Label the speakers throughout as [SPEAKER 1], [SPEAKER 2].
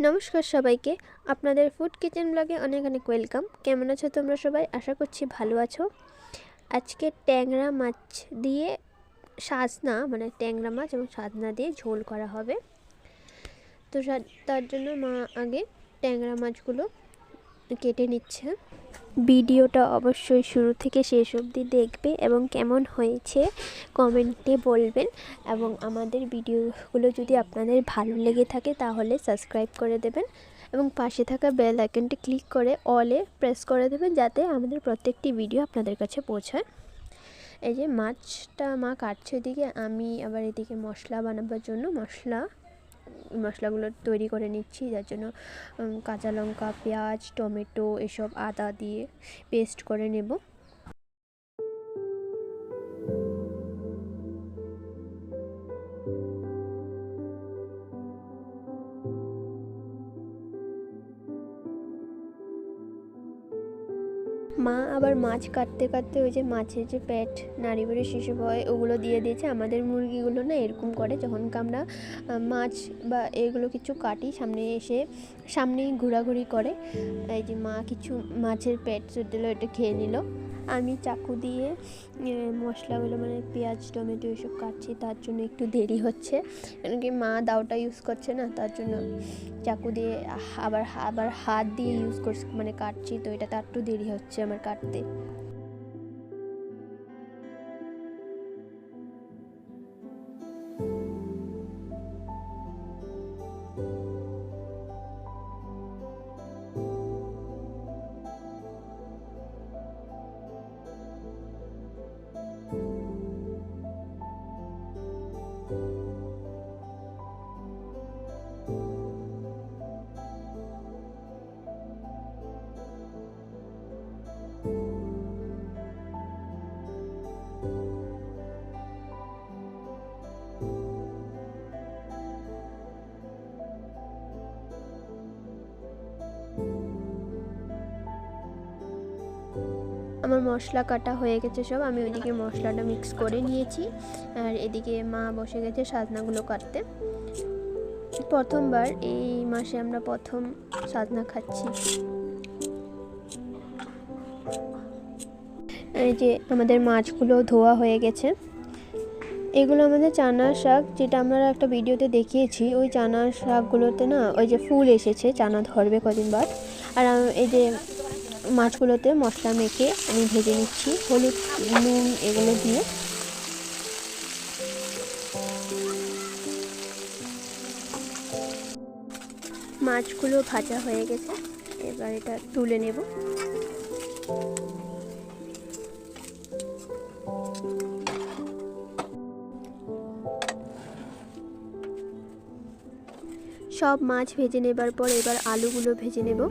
[SPEAKER 1] নমস্কার সবাইকে, আপনাদের ফুড কিচেন ব্লগে অনেক অনেক ওয়েলকাম। কেমন আছো তোমরা সবাই? আশা করছি ভালো আছো। আজকে ট্যাংরা মাছ দিয়ে সাজনা, মানে ট্যাংরা মাছ এবং সাজনা দিয়ে ঝোল করা হবে। তো তার জন্য মা আগে ট্যাংরা মাছগুলো কেটে নিচ্ছে। ভিডিওটা অবশ্যই শুরু থেকে শেষ অবধি দেখবে এবং কেমন হয়েছে কমেন্টে বলবেন। এবং আমাদের ভিডিওগুলো যদি আপনাদের ভালো লেগে থাকে তাহলে সাবস্ক্রাইব করে দেবেন এবং পাশে থাকা বেল আইকনটি ক্লিক করে অলে প্রেস করে দেবেন, যাতে আমাদের প্রত্যেকটি ভিডিও আপনাদের কাছে পৌঁছায়। এই যে মাছটা মা কাটছে, এদিকে আমি আবার এদিকে মশলা বানাবার জন্য মশলাগুলো তৈরি করে নিচ্ছি। যার জন্য কাঁচা লঙ্কা, পেঁয়াজ, টমেটো এসব আদা দিয়ে পেস্ট করে নেব। মা আবার মাছ কাটতে কাটতে ওই যে মাছের যে পেট, নাড়ি বুড়ি শিশু হয়, ওগুলো দিয়ে দিয়েছে। আমাদের মুরগিগুলো না এরকম করে, যখন আমরা মাছ বা এগুলো কিছু কাটি সামনেই ঘোরাঘুরি করে। এই যে মা কিছু মাছের পেট দিল, এটা খেয়ে নিল। আমি চাকু দিয়ে মশলাগুলো মানে পেঁয়াজ টমেটো এসব কাটছি, তার জন্য একটু দেরি হচ্ছে, কারণ কি মা দাওটা ইউজ করছে না, তার জন্য চাকু দিয়ে আবার হাত দিয়ে ইউজ করছি, মানে কাটছি, তো এটা তার একটু দেরি হচ্ছে আমার কাটতে। আমার মশলা কাটা হয়ে গেছে সব, আমি ওইদিকে মশলাটা মিক্স করে নিয়েছি, আর এদিকে মা বসে গেছে সাজনাগুলো কাটতে। প্রথমবার এই মাসে আমরা প্রথম সাজনা খাচ্ছি। এই যে আমাদের মাছগুলো ধোয়া হয়ে গেছে। এগুলো আমাদের চানা শাক, যেটা আমরা একটা ভিডিওতে দেখিয়েছি। ওই চানা শাকগুলোতে না ওই যে ফুল এসেছে, চানা ধরবে কদিন বাদ। আর এই যে মাছগুলোতে মশলা মেখে আমি ভেজে নিচ্ছি, হলুদ নুন এগুলো দিয়ে। মাছগুলো ভাজা হয়ে গেছে, এবার এটা তুলে নেব। সব মাছ ভেজে নেবার পর এবার আলুগুলো ভেজে নেব।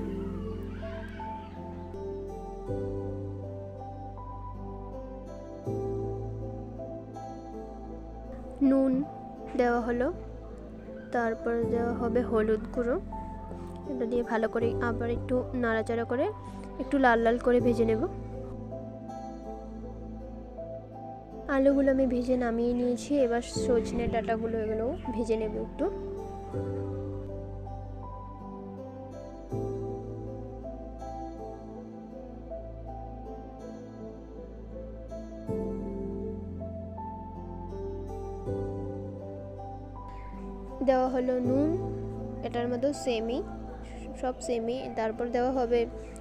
[SPEAKER 1] নুন দেওয়া হলো, তারপর দেওয়া হবে হলুদ গুঁড়ো। এটা দিয়ে ভালো করে আবার একটু নাড়াচাড়া করে একটু লাল লাল করে ভেজে নেব। আলুগুলো আমি ভেজে নামিয়ে নিয়েছি, এবার সজনে ডাঁটাগুলো এগুলো ভেজে নেব একটু। দেওয়া হলো নুন, এটার মধ্যে সব সেমই। তারপর দেওয়া হবে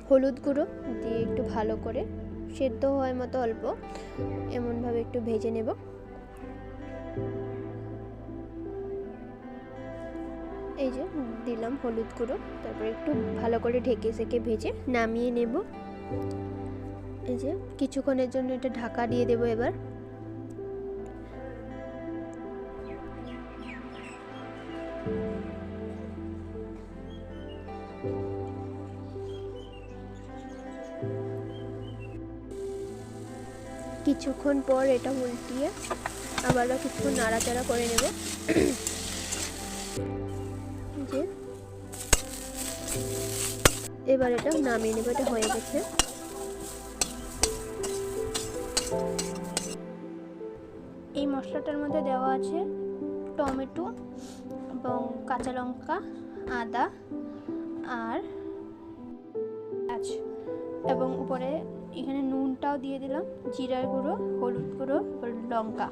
[SPEAKER 1] হলুদ গুঁড়ো দিয়ে একটু ভালো করে সেদ্ধ হয় মতো অল্প এমনভাবে একটু ভেজে নেব। এই যে দিলাম হলুদ গুঁড়ো, তারপর একটু ভালো করে ঢেকে সেকে ভেজে নামিয়ে নেব। এই যে কিছুক্ষণের জন্য এটা ঢাকা দিয়ে দেবো। এবার কিছুক্ষণ পর এটা উল্টিয়ে আবারও কিছুক্ষণ নাড়াচাড়া করে নেব। যে এবার এটা নামিয়ে নেব, এটা হয়ে গেছে। এই মশলাটার মধ্যে দেওয়া আছে টমেটো এবং কাঁচা লঙ্কা, আদা, আর এবং উপরে এখানে নুনটাও দিয়ে দিলাম, জিরার গুঁড়ো, হলুদ গুঁড়ো, লঙ্কা।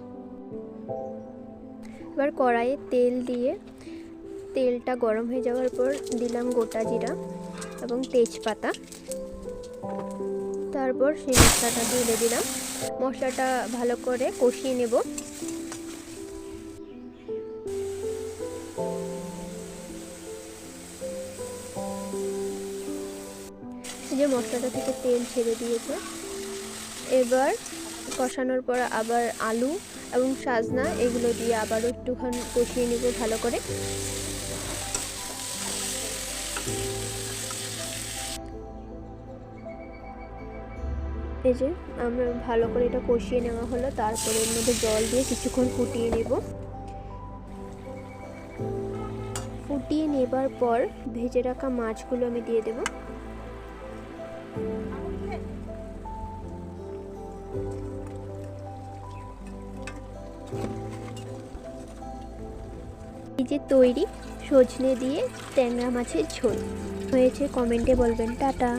[SPEAKER 1] এবার কড়াইয়ে তেল দিয়ে তেলটা গরম হয়ে যাওয়ার পর দিলাম গোটা জিরা এবং তেজপাতা। তারপর সেই মশলাটা ঢেলে দিলাম। মশলাটা ভালো করে কষিয়ে নেব। এই যে মশলাটা থেকে তেল ছেড়ে দিয়েছে। এবার কষানোর পর আবার আলু এবং সাজনা এগুলো দিয়ে আবারও একটুখানি কষিয়ে নেব ভালো করে। এই যে আমরা ভালো করে এটা কষিয়ে নেওয়া হলো। তারপরে এর মধ্যে জল দিয়ে কিছুক্ষণ ফুটিয়ে নেব। ফুটিয়ে নেবার পর ভেজে রাখা মাছগুলো আমি দিয়ে দেব। এই যে তৈরি সজনে দিয়ে ট্যাংরা মাছের ঝোল হয়েছে। কমেন্টে বলবেন। টাটা।